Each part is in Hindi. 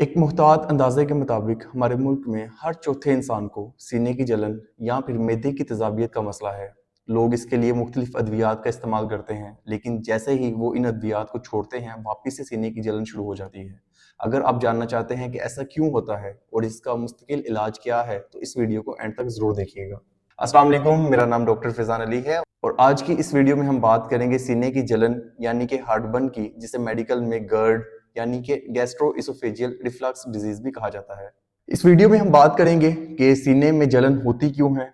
एक मुहतात अंदाजे के मुताबिक हमारे मुल्क में हर चौथे इंसान को सीने की जलन या फिर मैदे की तेजाबियत का मसला है। लोग इसके लिए मुख्तलिफ अद्वियात का इस्तेमाल करते हैं, लेकिन जैसे ही वो इन अद्वियात को छोड़ते हैं वापिस से सीने की जलन शुरू हो जाती है। अगर आप जानना चाहते हैं कि ऐसा क्यों होता है और इसका मुस्तकिल इलाज क्या है, तो इस वीडियो को एंड तक जरूर देखिएगा। अस्सलाम वालेकुम, मेरा नाम डॉक्टर फैजान अली है और आज की इस वीडियो में हम बात करेंगे सीने की जलन यानी कि हार्टबर्न की, जिसे मेडिकल में गर्ड यानी कि गैस्ट्रोइसोफेजियल रिफ्लक्स डिजीज भी कहा जाता है। इस वीडियो में हम बात करेंगे कि सीने में जलन होती क्यों है,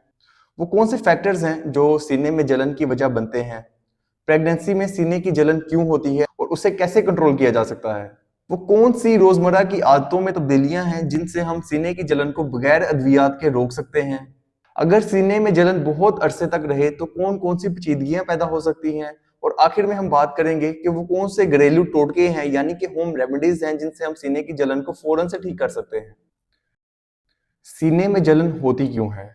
वो कौन से फैक्टर्स हैं जो सीने में जलन की वजह बनते हैं, प्रेगनेंसी में सीने की जलन क्यों होती है और उसे कैसे कंट्रोल किया जा सकता है, वो कौन सी रोजमर्रा की आदतों में तब्दीलियां हैं जिनसे हम सीने की जलन को बगैर अद्वियात के रोक सकते हैं। अगर सीने में जलन बहुत अरसे तक रहे तो कौन कौन सी पेचीदगियां पैदा हो सकती हैं, और आखिर में हम बात करेंगे कि वो कौन से घरेलू टोटके हैं यानी कि होम रेमेडीज हैं जिनसे हम सीने की जलन को फौरन से ठीक कर सकते हैं। सीने में जलन होती क्यों है?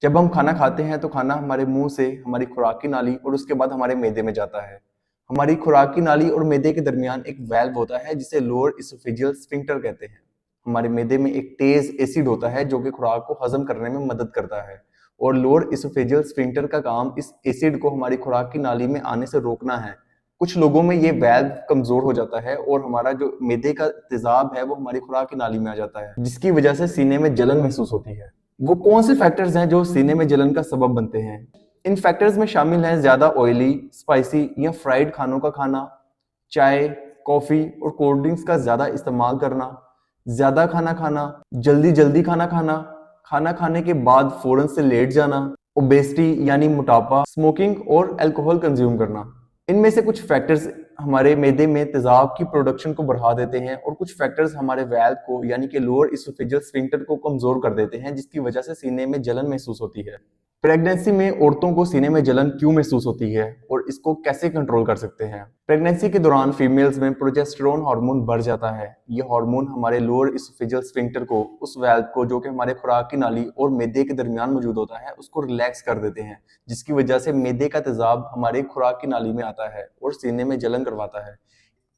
जब हम खाना खाते हैं तो खाना हमारे मुंह से हमारी खुराक की नाली और उसके बाद हमारे मैदे में जाता है। हमारी खुराक की नाली और मैदे के दरमियान एक वेल्व होता है जिसे लोअर इसोफेजियल स्फिंक्टर कहते हैं। हमारे मैदे में एक तेज एसिड होता है जो कि खुराक को हजम करने में मदद करता है, और लोअर इसोफेजियल स्फिंक्टर का काम इस एसिड को हमारी खुराक की नाली में आने से रोकना है। कुछ लोगों में ये वेल्व कमजोर हो जाता है और हमारा जो मैदे का तेजाब है वो हमारी खुराक की नाली में आ जाता है, जिसकी वजह से सीने में जलन महसूस होती है। वो कौन से फैक्टर्स हैं जो सीने में जलन का सबब बनते हैं? इन फैक्टर्स में शामिल हैं ज्यादा ऑयली, स्पाइसी या फ्राइड खानों का खाना, चाय, कॉफी और कोल्ड ड्रिंक्स का ज्यादा इस्तेमाल करना, ज्यादा खाना खाना, जल्दी जल्दी खाना खाना, खाना खाने के बाद फौरन से लेट जाना, ओबेसिटी यानी मोटापा, स्मोकिंग और अल्कोहल कंज्यूम करना। इनमें से कुछ फैक्टर्स हमारे मैदे में तेजाब की प्रोडक्शन को बढ़ा देते हैं और कुछ फैक्टर्स हमारे वेल्व को यानी कि लोअर इसोफेजियल स्फिंक्टर को कमजोर कर देते हैं, जिसकी वजह से सीने में जलन महसूस होती है। प्रेगनेंसी में औरतों को सीने में जलन क्यों महसूस होती है और इसको कैसे कंट्रोल कर सकते हैं? प्रेगनेंसी के दौरान फीमेल्स में प्रोजेस्टेरोन हार्मोन बढ़ जाता है। ये हार्मोन हमारे लोअर इसोफेजियल स्फिंक्टर को, उस वेल्व को जो कि हमारे खुराक की नाली और मैदे के दरमियान मौजूद होता है, उसको रिलैक्स कर देते हैं, जिसकी वजह से मैदे का तेजाब हमारे खुराक की नाली में आता है और सीने में जलन करवाता है।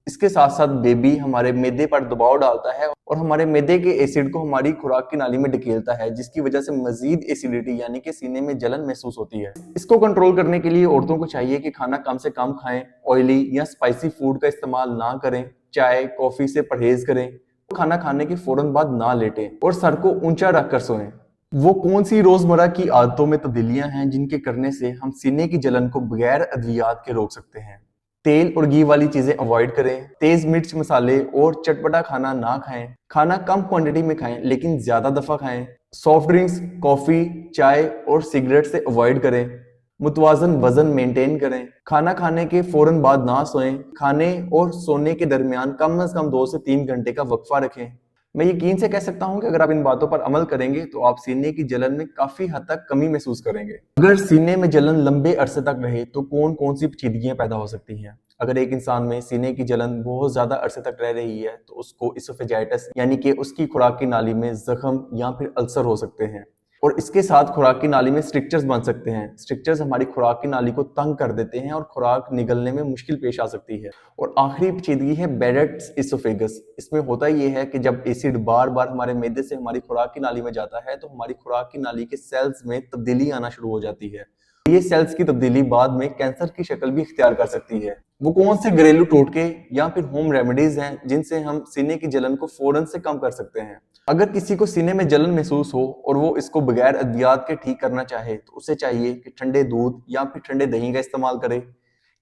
इसके साथ साथ बेबी हमारे मैदे पर दबाव डालता है और हमारे मैदे के एसिड को हमारी खुराक की नाली में ढकेलता है, जिसकी वजह से मजीद एसिडिटी यानी कि सीने में जलन महसूस होती है। इसको कंट्रोल करने के लिए औरतों को चाहिए कि खाना कम से कम खाएं, ऑयली या स्पाइसी फूड का इस्तेमाल ना करें, चाय कॉफी से परहेज करें, खाना खाने के फौरन बाद ना लेटें और सर को ऊंचा रखकर सोएं। वो कौन सी रोजमर्रा की आदतों में तब्दीलियां हैं जिनके करने से हम सीने की जलन को बगैर अद्वियात के रोक सकते हैं? तेल और घी वाली चीजें अवॉइड करें, तेज मिर्च मसाले और चटपटा खाना ना खाएं, खाना कम क्वांटिटी में खाएं लेकिन ज्यादा दफा खाएं, सॉफ्ट ड्रिंक्स, कॉफी, चाय और सिगरेट से अवॉइड करें, मुतवाजन वजन मेंटेन करें, खाना खाने के फौरन बाद ना सोएं, खाने और सोने के दरमियान कम से कम 2 से 3 घंटे का वक्फा रखें। मैं यकीन से कह सकता हूं कि अगर आप इन बातों पर अमल करेंगे तो आप सीने की जलन में काफी हद तक कमी महसूस करेंगे। अगर सीने में जलन लंबे अरसे तक रहे तो कौन कौन सी पेचीदगियां पैदा हो सकती हैं? अगर एक इंसान में सीने की जलन बहुत ज्यादा अरसे तक रह रही है तो उसको इसोफेजाइटिस यानी कि उसकी खुराक की नाली में जख्म या फिर अल्सर हो सकते हैं, और इसके साथ खुराक की नाली में स्ट्रिक्चर्स बन सकते हैं। स्ट्रिक्चर्स हमारी खुराक की नाली को तंग कर देते हैं और खुराक निगलने में मुश्किल पेश आ सकती है। और आखिरी पेचीदगी है बेरेट्स इसोफेगस। इसमें होता ये है कि जब एसिड बार बार हमारे मैदे से हमारी खुराक की नाली में जाता है तो हमारी खुराक की नाली के सेल्स में तब्दीली आना शुरू हो जाती है। ये सेल्स की तब्दीली बाद में कैंसर की शक्ल भी इख्तियार कर सकती है। वो कौन से घरेलू टोटके या फिर होम रेमेडीज हैं जिनसे हम सीने की जलन को फौरन से कम कर सकते हैं? अगर किसी को सीने में जलन महसूस हो और वो इसको बगैर अद्वियात के ठीक करना चाहे तो उसे चाहिए कि ठंडे दूध या फिर ठंडे दही का इस्तेमाल करे,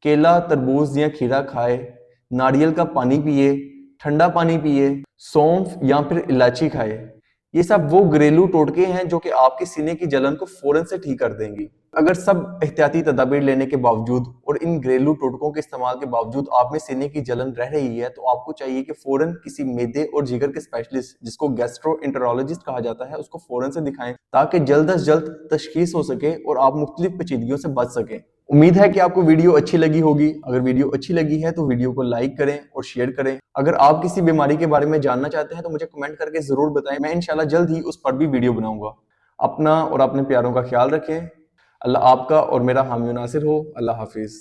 केला, तरबूज या खीरा खाए, नारियल का पानी पिए, ठंडा पानी पिए, सौंफ या फिर इलायची खाए। ये सब वो घरेलू टोटके हैं जो कि आपकी सीने की जलन को फौरन से ठीक कर देंगी। अगर सब एहतियाती तदाबीर लेने के बावजूद और इन घरेलू टोटकों के इस्तेमाल के बावजूद आप में सीने की जलन रह रही है तो आपको चाहिए कि फौरन किसी मैदे और जिगर के स्पेशलिस्ट, जिसको गैस्ट्रोएंटेरोलॉजिस्ट कहा जाता है, उसको फौरन से दिखाएं ताकि जल्द अज जल्द तशखीस हो सके और आप मुख्तलिफ पेचीदगियों से बच सकें। उम्मीद है कि आपको वीडियो अच्छी लगी होगी। अगर वीडियो अच्छी लगी है तो वीडियो को लाइक करें और शेयर करें। अगर आप किसी बीमारी के बारे में जानना चाहते हैं तो मुझे कमेंट करके जरूर बताएं, मैं इंशाल्लाह जल्द ही उस पर भी वीडियो बनाऊंगा। अपना और अपने प्यारों का ख्याल रखें। अल्लाह आपका और मेरा हामी नासिर हो। अल्लाह हाफिज।